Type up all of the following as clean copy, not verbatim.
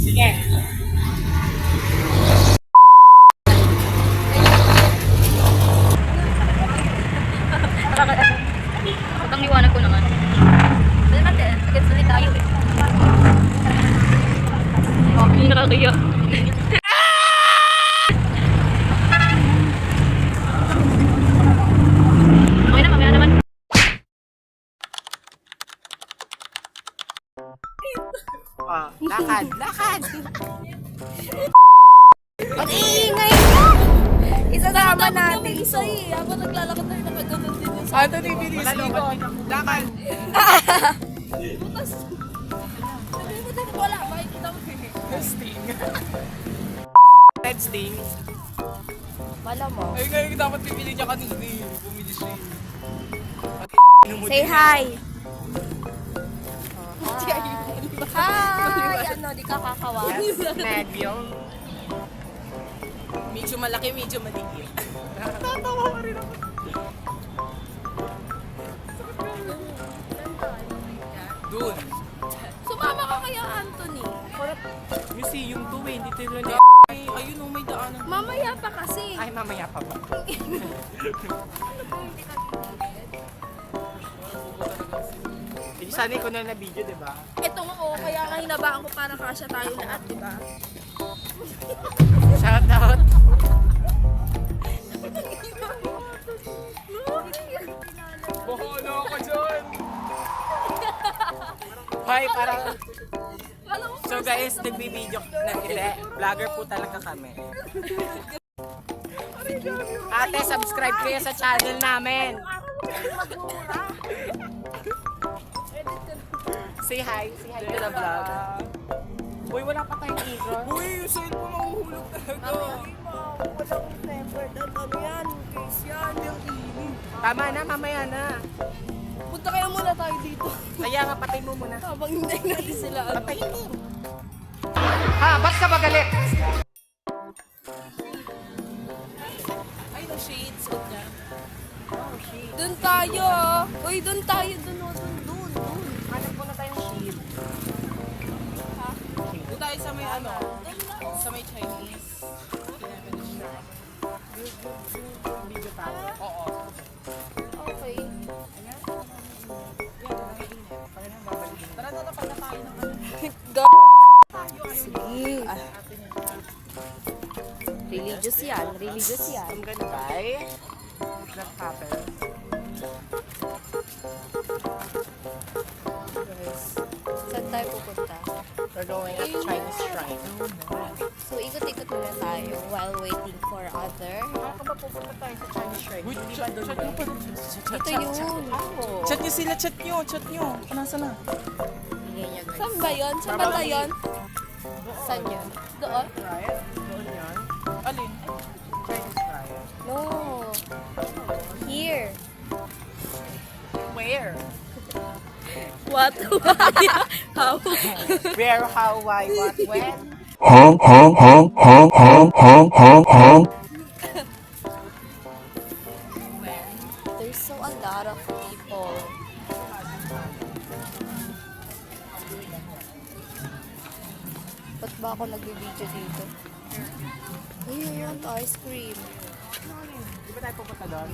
Sige. Pagkang liwanag ko naman. Dali natin, agad sali tayo eh. Okay, nakakaya. Okay na, mamaya naman. Lakad, lakad. Ang ingay mo! Isasama natin ito. Habang naglalakad tayo, nakaganon din yun sa Anthony, bilis dito. Lakad. butas. Sabi mo din, wala. Makikita mo eh. Sting. Red Sting. Wala mo. Ay, ngayon dapat pipili niya kanina eh. Bumili siya eh. Say hi! Hi! Ano, di ka kakawas? Medium. Medyo malaki, medyo maliit. Tatawa ka rin ako. Doon. Sumama ka kaya, Anthony. Museum to eh, hindi tayo lang. Ayun oh, may daanan. Mamaya pa kasi. Ay, mamaya pa ba? Hindi sanay ko na na-video, diba? Ito nga oh, kaya nga hinabaan ko para kasya tayo lahat, di ba? Shout out! Boholo ako dyan! Hi, parang... So guys, nagbibideo na hindi. Vlogger po talaga kami. Ate, subscribe kayo sa channel namin. Say hi. Say hi to the vlog. Uy, wala pa tayong ikon. Uy, yung cellphone mahuhulog talaga. Walang member doon. Ano yan? Case yan. Yung init. Tama na, mamaya na. Punta kaya muna tayo dito. Kaya nga, patay mo muna. Habang hindi natin sila. Patayin mo. Ha, ba't ka ba galit? Ay, no shades. Huwag na. Oh, shades. Doon tayo. Uy, doon tayo. Doon. Hanap ko na tayong shade. Ha? Doon tayo sa may ano? Sa may Chinese. Video tayo. Oo. Okay. Tara na pag na tayo ng ano. Sige. Religious yan. Religious yan. I'm gonna buy that pattern. Saan tayo pupunta? We're going at Chinese shrine. So, ikot-ikot muna tayo while waiting for other. Baka ba pupunta tayo sa Chinese shrine? Uy, chat nyo pa. Ito yun. Chat nyo sila, chat nyo. Nasa na? Bigay niya, guys. Saan ba yun? Saan ba yun? Saan yun? Doon? Right? Doon yan. Alin? Chinese shrine. No. Here. Where? What? How? Where, how, why, what, when? Honk, honk, honk, honk, honk, honk, honk, honk. There's so a lot of people. Ba't ba ako nagbibideo dito? Ayun, ice cream. Di ba tayo pupunta doon?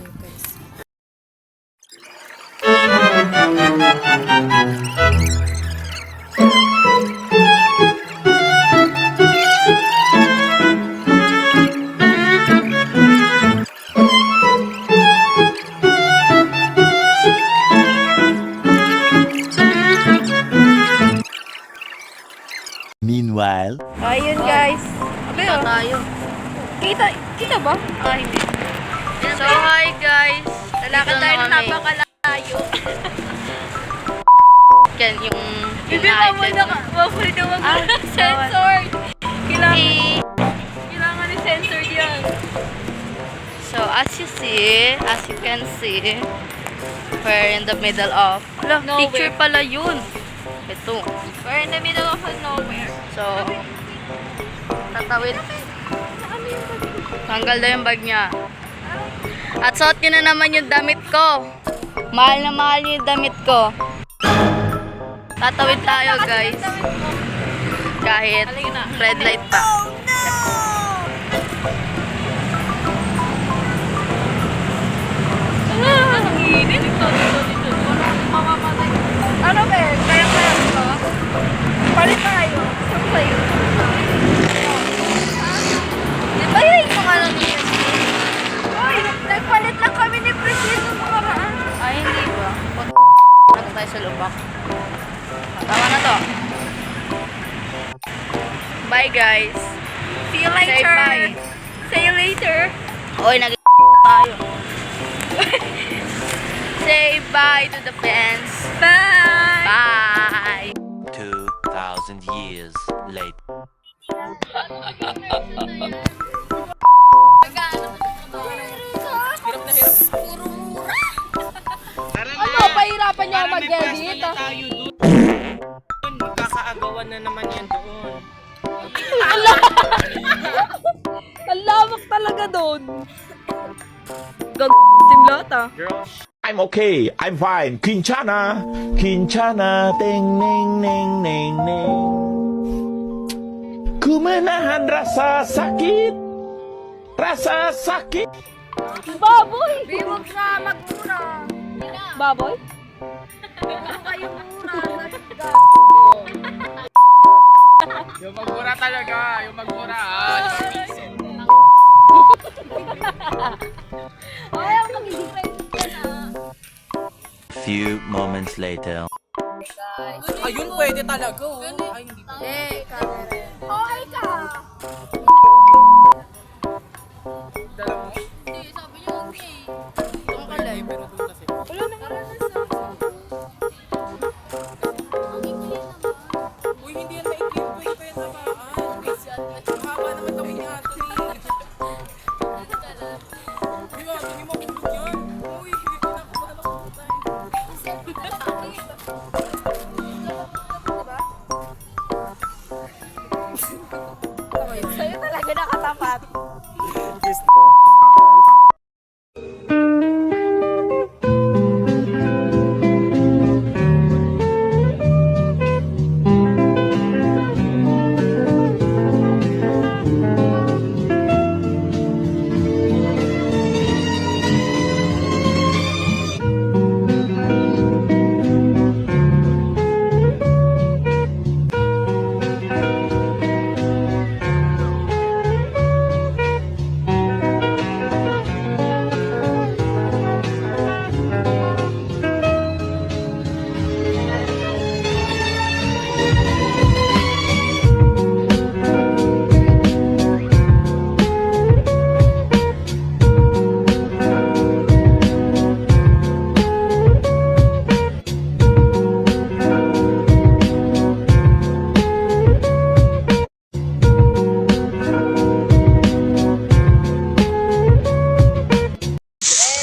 Meanwhile, Ayun guys. Kita tayo. Kita ba? Ah, hindi. So, hi guys. Lalakad Dito tayo na na kami. napakalayo. Yan yung Hindi nakikita. mapuli na wag censored. Kailangan ni censored yan. So, as you can see, we're in the middle of, Nowhere. picture pala yun. Ito. We're in the middle of nowhere. So, tatawid. Tanggal na yung bag niya. At suot ko na naman yung damit ko. Mahal na mahal yung damit ko. Tatawid tayo guys. kahit red light pa. Ano ba yun? Kaya ito? Palit tayo. Saan sa'yo? Di ba yun yung mga lang niya? Uy! Nagpalit lang kami ni Priscilla nung makaraan. Ay, hindi ba? Ano tayo sa lubak? Tama na to. Bye, guys. See you Say later. bye. See you later. Oy, tayo. Say bye to the fans. Bye! Bye! 2,000 years later. Puro mura. Ano, pahirapan niya mag-edit? tayo doon. Magkakaagawan na naman yan doon. Ang lawak talaga doon. Gag***tim lahat ah. Girl, I'm okay. I'm fine. Quinchana. Quinchana. Ting, ning, ning, ning, ning. Kumenahan rasa sakit. Rasa sakit. Baboy! Huwag ka magmura. Baboy? Ano kayo mura? yung magmura talaga. Yung magmura. Ay, ang mag-i-different ka na. Few moments later. Ayun, pwede talaga. Oh. Ay, hindi. Okay ka. Dala mo? Hindi, sabi niya okay. Doon ka live, pero doon kasi. Wala na karanasan. Uy, hindi yan maikli. Uy, pa yan tamaan. Mahaba naman kami ni Anthony. Uy, Anthony, mahulog yan. Uy, nakakala ko tayo. Sa'yo talaga nakatapat.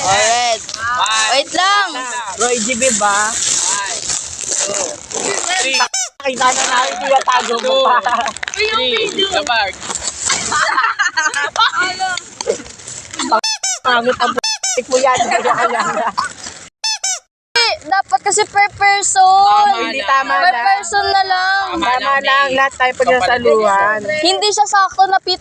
Alright. Wait lang. Roy GB ba? Kita na namin tinatago mo pa. Labag. Pangit ang mo yan. Dapat kasi per person. Hindi tama Per lang. person na lang. Tama lang. Lahat tayo pagsasaluhan. Hindi siya sakto na 7.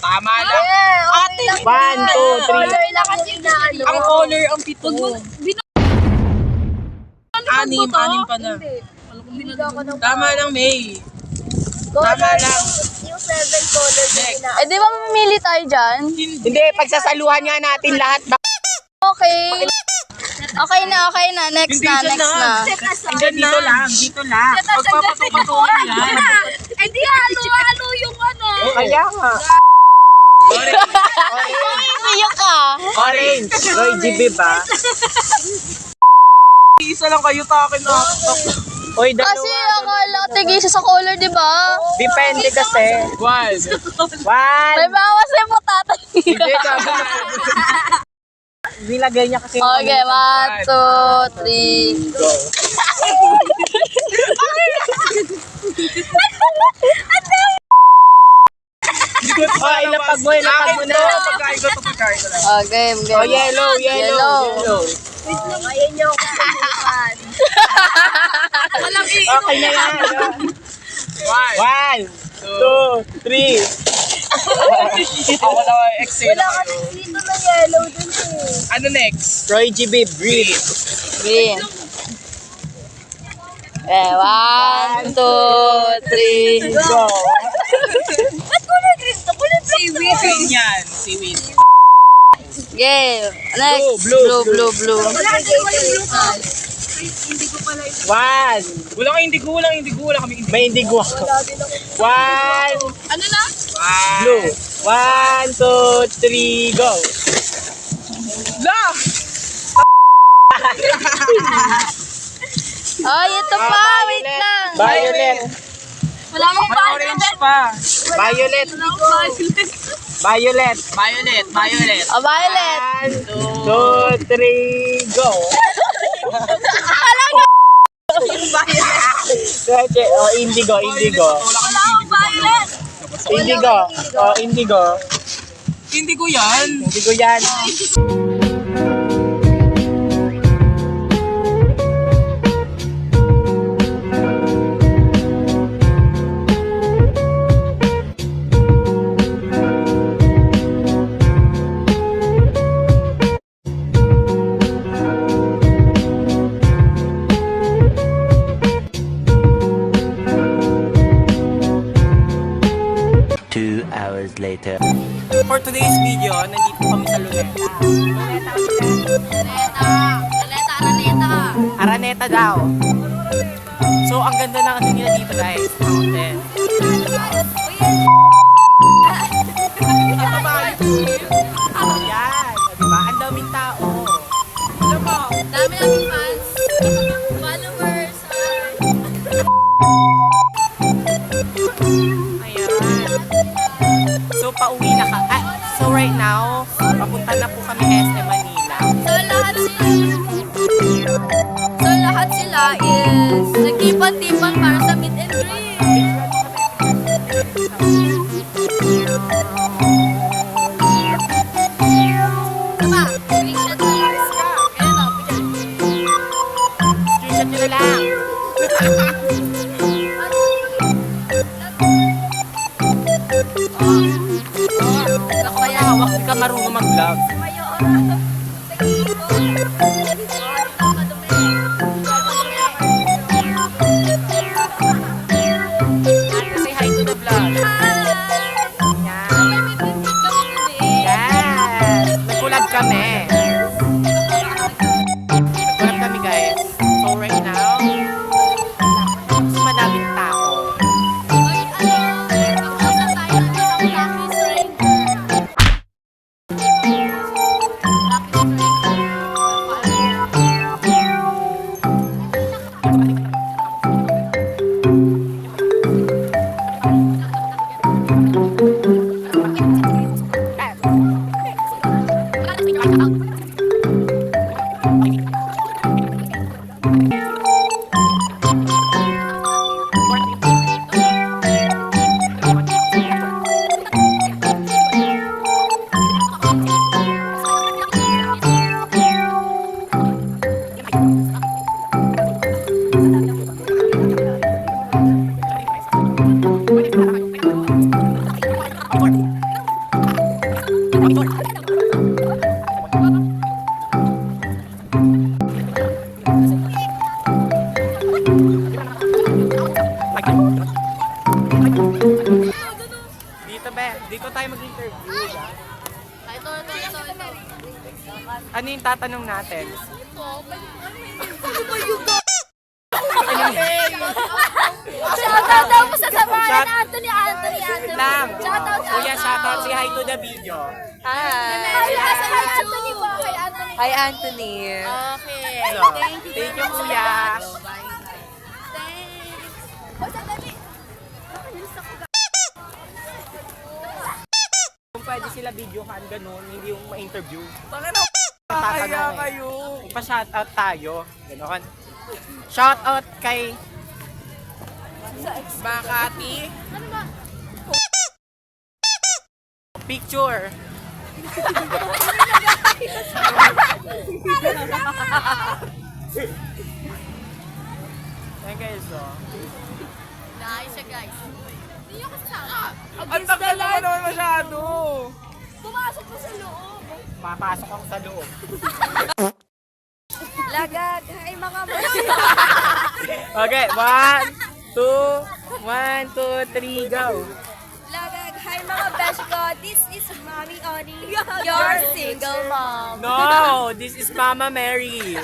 Tama lang. Ate, 1, 2, 3. lang kasi inaano. Ang color ang pito. Anim pa na. Tama lang, May. Tama lang. Yung 7 colors na Eh di ba mamimili tayo dyan? Hindi, pagsasaluhan nga natin lahat. Okay. Okay na. Next na. Dito lang. Pagpapatungan yan. Eh di halo-halo yung ano. Kaya nga. Iyo ka. Orange. Roy GB ba? Isa lang kayo sa akin na. Oy, Kasi akala ko tigisa sa color, di ba? Depende kasi. One. May bawas yung patata. Hindi, sabi na. Nilagay niya kasi. Okay, 1, 2, 3. Go. Oh, ilapag mo na. Pagkain ko lang. Okay, Oh, yellow. Ngayon niyo ako kumukan. Okay na yan. 1, 2, 3. Ako na exhale Wala kasi dito na yellow dun eh. Ano next? Roy G. Babe, green. Green. Eh, 1, 2, 3. Go! Ba't kulay green to? Kulay seaweed. Green yan, seaweed. Game. Next. Blue. Blue. Wala kasi walang blue ka. Hindi ko pala ito. 1. Wala kami indigo. May indigo ako. 1. Ano na? Blue. 1, 2, 3, go! La! Ay, ito pa. Wait lang. Violet. Wala akong Orange pa. Violet. Violet. Oh, violet. 1, 2, 3, go! Oh, indigo. Wala akong violet. Indigo. Indigo yan. Indigo yan. Two hours later. For today's video, nandito kami sa Luneta. Araneta daw. So, ang ganda ng ano nila dito guys. Mountain. Yan. Diba? Ang daming tao. Alam mo, Dami naming fans. Followers. ayan. So, pauwi na ka. So, right now, papunta na po kami SM Manila. So lahat sila is nagtipan-tipan para sa meet and greet. Tama, screenshot na lang. Ayan o, Screenshot nyo na lang. Ako kaya. Hawak, di ka marunong mag-vlog. Say hi to the vlog. Yes! Nag-collab kami. Nag-collab kami guys. So right now, mas madaming tao. Dito tayo mag-interview. Ito. Ano yung tatanong natin? Shoutout daw mo sa samahan Anthony. Lang. Shoutout. Kuya, shoutout. Say hi to the video. Hi, Anthony po. Kay Anthony. Hi, Anthony. Okay. So, thank you, kuya. Kung pwede sila videohan, ganun, hindi yung ma-interview. Kaya kayo. Pa-shoutout tayo. Ganon. Shoutout kay Makati. Picture. Ayan guys, oh. Nice. guys. Hindi nyo kasama. Ang tagal naman masyado. Pumasok ko sa loob. Papasok ako sa loob. Lagag. Ay, mga Okay, 1, 2, 3, go. Lagag. Hi, mga besh ko. This is Mommy Oni, your single mom. No, this is Mama Mary.